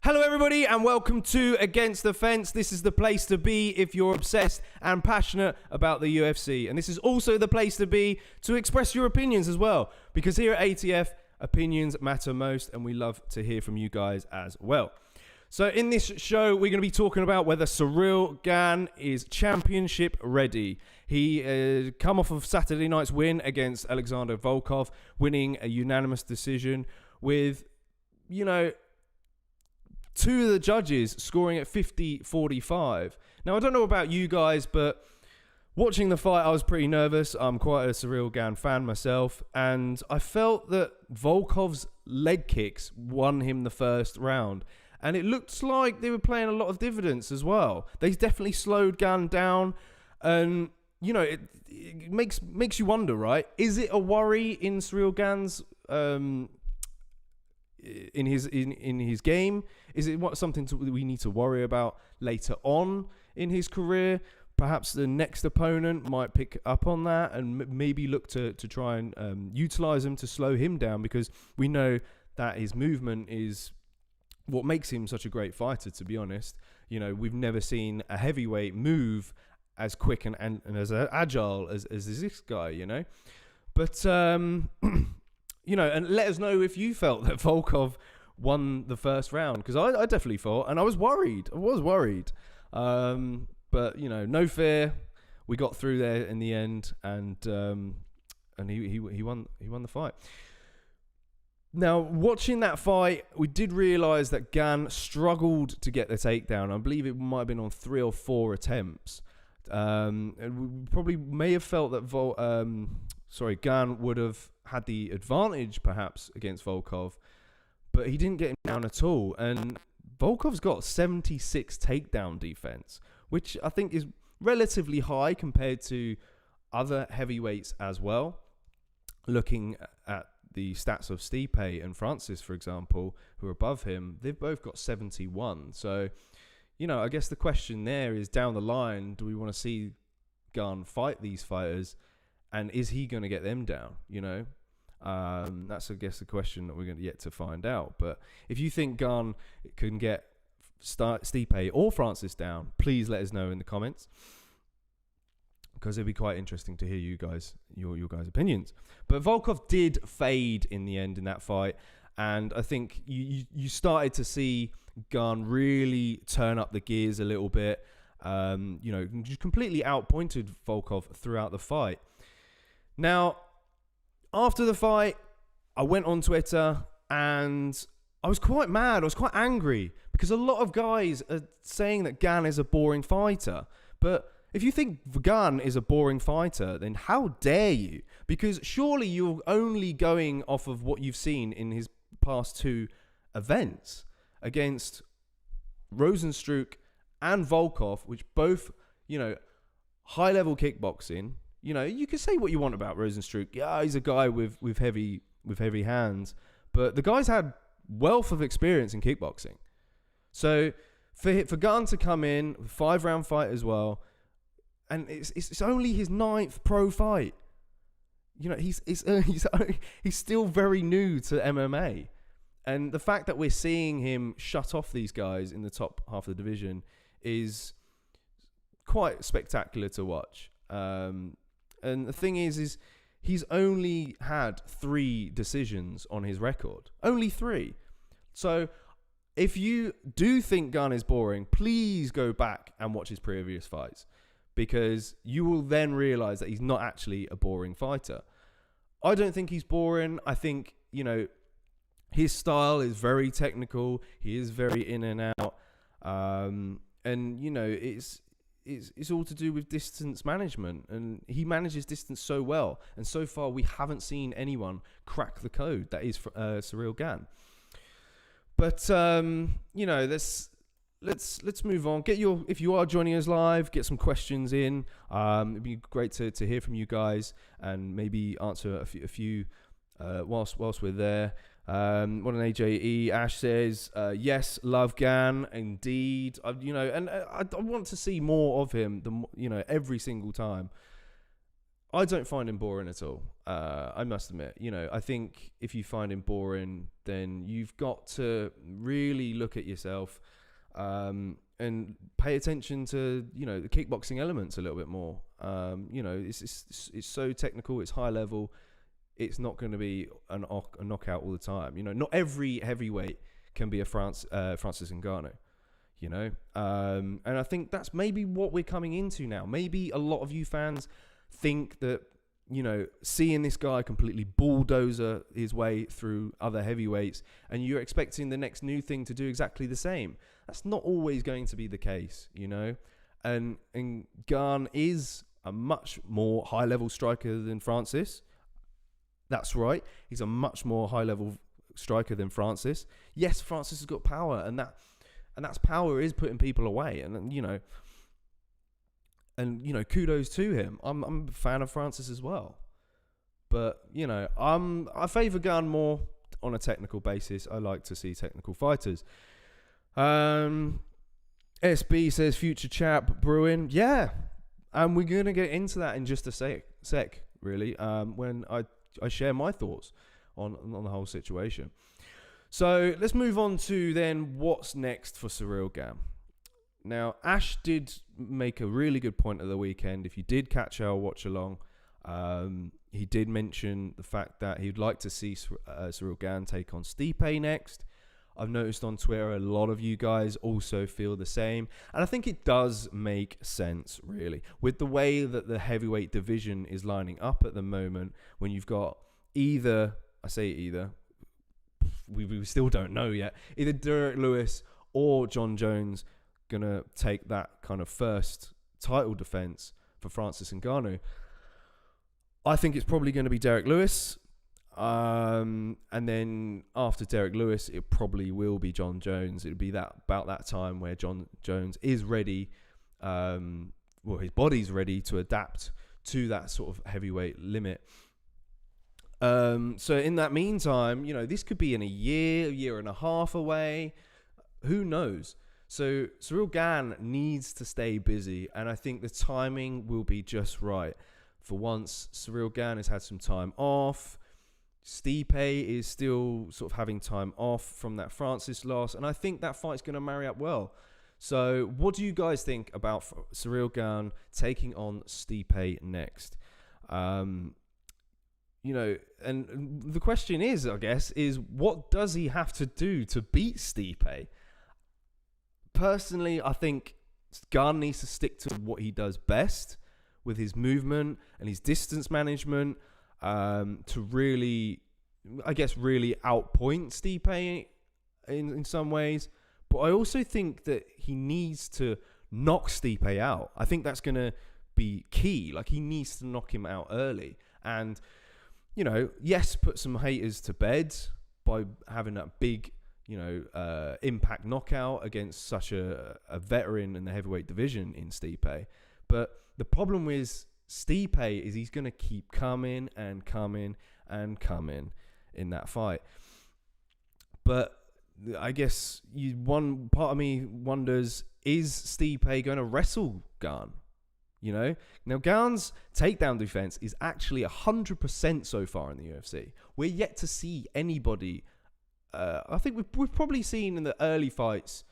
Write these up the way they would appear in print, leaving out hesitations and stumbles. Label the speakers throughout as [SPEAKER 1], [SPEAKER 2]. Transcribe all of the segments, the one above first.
[SPEAKER 1] Hello everybody and welcome to Against the Fence. This is the place to be if you're obsessed and passionate about the UFC. And this is also the place to be to express your opinions as well. Because here at ATF, opinions matter most and we love to hear from you guys as well. So in this show, we're going to be talking about whether Ciryl Gane is championship ready. He come off of Saturday night's win against Alexander Volkov, winning a unanimous decision with, two of the judges scoring at 50-45. Now, I don't know about you guys, but watching the fight, I was pretty nervous. I'm quite a Ciryl Gane fan myself, and I felt that Volkov's leg kicks won him the first round. And it looks like they were playing a lot of dividends as well. They definitely slowed Gane down, and it makes you wonder, right? Is it a worry in Ciryl Gane's in his game? Is it something we need to worry about later on in his career? Perhaps the next opponent might pick up on that and maybe look to try and utilize him to slow him down, because we know that his movement is what makes him such a great fighter, to be honest. We've never seen a heavyweight move as quick and as agile as this guy, But, and let us know if you felt that Volkov won the first round, because I definitely thought, and I was worried. But, no fear. We got through there in the end, and he won the fight. Now, watching that fight, we did realise that Gane struggled to get the takedown. I believe it might have been on 3 or 4 attempts. And we probably may have felt that Gane would have had the advantage perhaps against Volkov, but he didn't get him down at all. And Volkov's got 76 takedown defense, which I think is relatively high compared to other heavyweights as well. Looking at the stats of Stipe and Francis, for example, who are above him, they've both got 71. So, I guess the question there is, down the line, do we want to see Gane fight these fighters, and is he going to get them down? That's, I guess, the question that we're going to yet to find out. But if you think Gane can get Stipe or Francis down, please let us know in the comments, because it'd be quite interesting to hear you guys, your guys' opinions. But Volkov did fade in the end in that fight, and I think you started to see Gane really turn up the gears a little bit. Just completely outpointed Volkov throughout the fight. Now, after the fight, I went on Twitter and I was quite mad. I was quite angry, because a lot of guys are saying that Gane is a boring fighter. But if you think Gane is a boring fighter, then how dare you? Because surely you're only going off of what you've seen in his past 2 events against Rozenstruik and Volkov, which both, high-level kickboxing. You can say what you want about Rozenstruik. Yeah, he's a guy with heavy hands, but the guy's had wealth of experience in kickboxing. So for Gane to come in, 5-round fight as well, and it's only his 9th pro fight. He's still very new to MMA. And the fact that we're seeing him shut off these guys in the top half of the division is quite spectacular to watch. And the thing is he's only had 3 decisions on his record. Only 3. So if you do think Gane is boring, please go back and watch his previous fights, because you will then realize that he's not actually a boring fighter. I don't think he's boring. I think, his style is very technical. He is very in and out. And, it's all to do with distance management. And he manages distance so well. And so far, we haven't seen anyone crack the code. That is Ciryl Gane. But, let's move on. If you are joining us live, get some questions in. It'd be great to hear from you guys and maybe answer a few whilst we're there. What an AJE. Ash says, yes, love Gane, indeed. I want to see more of him. Every single time. I don't find him boring at all. I must admit, I think if you find him boring, then you've got to really look at yourself and pay attention to, the kickboxing elements a little bit more. It's so technical, it's high level. It's not going to be a knockout all the time. Not every heavyweight can be a Francis Ngannou. And I think that's maybe what we're coming into now. Maybe a lot of you fans think that, seeing this guy completely bulldozer his way through other heavyweights and you're expecting the next new thing to do exactly the same. That's not always going to be the case, And Gane is a much more high-level striker than Francis. That's right. He's a much more high-level striker than Francis. Yes, Francis has got power, and that's power is putting people away. And kudos to him. I'm a fan of Francis as well. But, I favour Gane more on a technical basis. I like to see technical fighters. SB says future chap brewing. Yeah. And we're going to get into that in just a sec really, when I share my thoughts on the whole situation. So let's move on to then what's next for Ciryl Gane. Now, Ash did make a really good point at the weekend. If you did catch our watch along, he did mention the fact that he'd like to see Ciryl Gane take on Stipe next. I've noticed on Twitter a lot of you guys also feel the same. And I think it does make sense, really, with the way that the heavyweight division is lining up at the moment, when you've got either, we still don't know yet, either Derek Lewis or John Jones going to take that kind of first title defense for Francis Ngannou. I think it's probably going to be Derek Lewis. And then after Derek Lewis, it probably will be John Jones. It'll be about that time where John Jones is ready, his body's ready to adapt to that sort of heavyweight limit. So in that meantime, this could be in a year and a half away. Who knows? So Ciryl Gane needs to stay busy, and I think the timing will be just right. For once, Ciryl Gane has had some time off. Stipe is still sort of having time off from that Francis loss, and I think that fight's going to marry up well. So what do you guys think about Ciryl Gane taking on Stipe next? And the question is, I guess, is what does he have to do to beat Stipe? Personally, I think Gane needs to stick to what he does best with his movement and his distance management, to really, really outpoint Stipe in some ways. But I also think that he needs to knock Stipe out. I think that's going to be key. Like, he needs to knock him out early. And, yes, put some haters to bed by having that big, impact knockout against such a veteran in the heavyweight division in Stipe. But the problem with Stipe is he's going to keep coming and coming and coming in that fight. But I guess one part of me wonders, is Stipe going to wrestle Gane? Now Gane's takedown defense is actually 100% so far in the UFC. We're yet to see anybody. I think we've probably seen in the early fights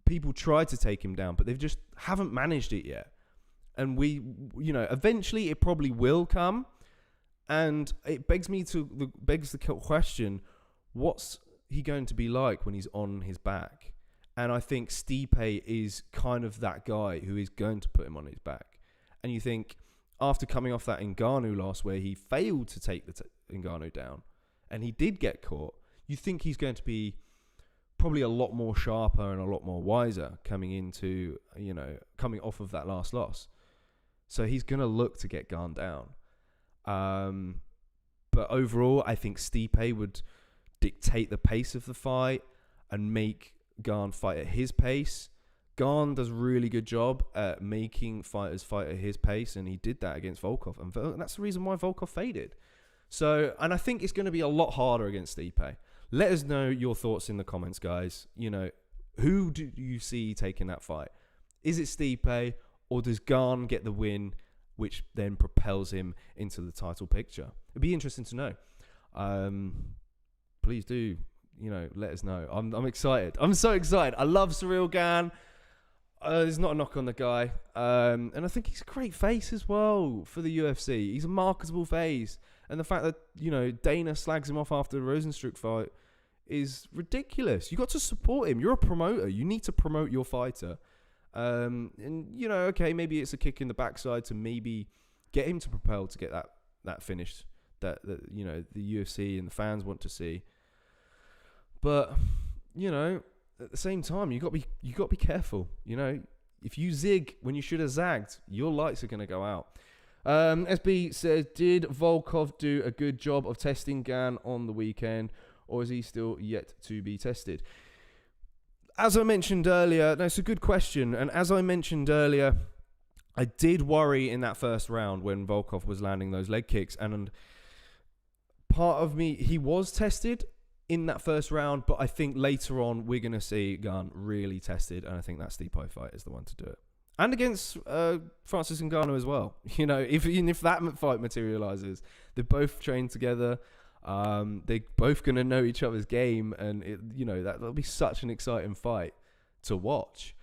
[SPEAKER 1] people try to take him down, but they've just haven't managed it yet. And eventually it probably will come. And it begs the question, what's he going to be like when he's on his back? And I think Stipe is kind of that guy who is going to put him on his back. And you think, after coming off that Ngannou loss where he failed to take Ngannou down, and he did get caught, you think he's going to be probably a lot more sharper and a lot more wiser coming off of that last loss. So he's going to look to get Gane down. But overall, I think Stipe would dictate the pace of the fight and make Gane fight at his pace. Gane does a really good job at making fighters fight at his pace, and he did that against Volkov. And that's the reason why Volkov faded. So, and I think it's going to be a lot harder against Stipe. Let us know your thoughts in the comments, guys. Who do you see taking that fight? Is it Stipe, or does Gane get the win which then propels him into the title picture. It'd be interesting to know. Please do, let us know. I'm excited. I'm so excited. I love Ciryl Gane. There's not a knock on the guy. And I think he's a great face as well for the UFC. He's a marketable face. And the fact that, Dana slags him off after the Rosenstruck fight is ridiculous. You got to support him. You're a promoter. You need to promote your fighter. And, okay, maybe it's a kick in the backside to maybe get him to propel to get that finish that the UFC and the fans want to see. But, at the same time, you got to be careful. If you zig when you should have zagged, your lights are going to go out. SB says, did Volkov do a good job of testing Gane on the weekend, or is he still yet to be tested? As I mentioned earlier, it's a good question. And as I mentioned earlier, I did worry in that first round when Volkov was landing those leg kicks. And part of me, he was tested in that first round, but I think later on we're going to see Gane really tested, and I think that Stipe fight is the one to do it. And against Francis Ngannou as well. If that fight materializes, they're both trained together. They're both going to know each other's game, and that'll be such an exciting fight to watch.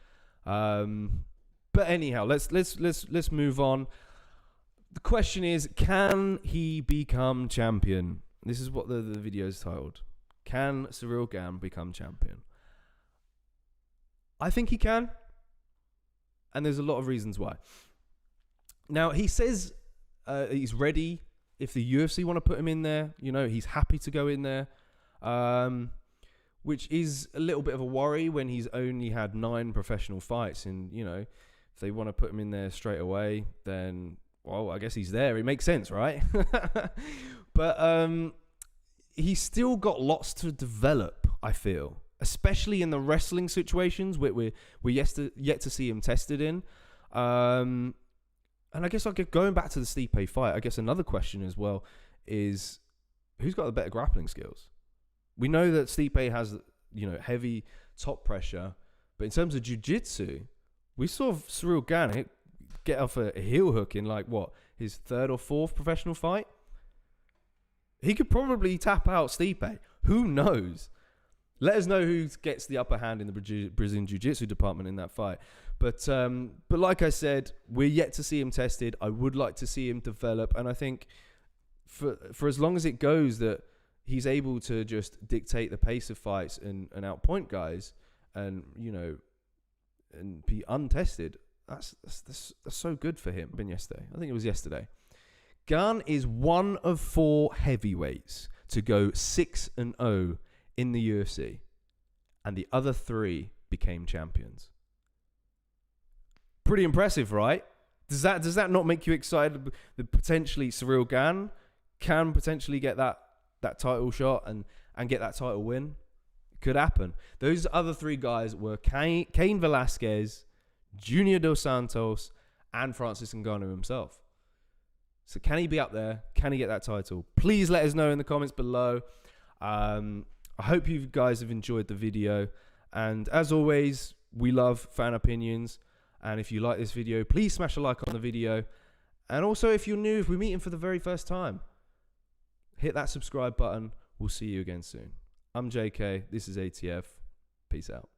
[SPEAKER 1] But anyhow, let's move on. The question is, can he become champion? This is what the video is titled. Can Ciryl Gane become champion? I think he can. And there's a lot of reasons why. Now, he says he's ready if the UFC want to put him in there. He's happy to go in there, which is a little bit of a worry when he's only had 9 professional fights. And, if they want to put him in there straight away, then, well, I guess he's there. It makes sense, right? But he's still got lots to develop, I feel. Especially in the wrestling situations we're yet to see him tested in. And I guess going back to the Stipe fight, I guess another question as well is, who's got the better grappling skills? We know that Stipe has, heavy top pressure, but in terms of jiu-jitsu, we saw Ciryl Gane get off a heel hook in his 3rd or 4th professional fight. He could probably tap out Stipe. Who knows? Let us know who gets the upper hand in the Brazilian Jiu-Jitsu department in that fight. But like I said, we're yet to see him tested. I would like to see him develop. And I think for as long as it goes that he's able to just dictate the pace of fights and outpoint guys and, and be untested, that's so good for him. Been yesterday. I think it was yesterday. Gane is one of 4 heavyweights to go 6-0 in the UFC, and the other 3 became champions. Pretty impressive, right? Does that not make you excited that potentially Ciryl Gane can potentially get that title shot and get that title win? Could happen. Those other 3 guys were Cain Velasquez, Junior Dos Santos, and Francis Ngannou himself. So can he be up there? Can he get that title? Please let us know in the comments below. I hope you guys have enjoyed the video. And as always, we love fan opinions. And if you like this video, please smash a like on the video. And also, if you're new, if we're meeting for the very first time, hit that subscribe button. We'll see you again soon. I'm JK. This is ATF. Peace out.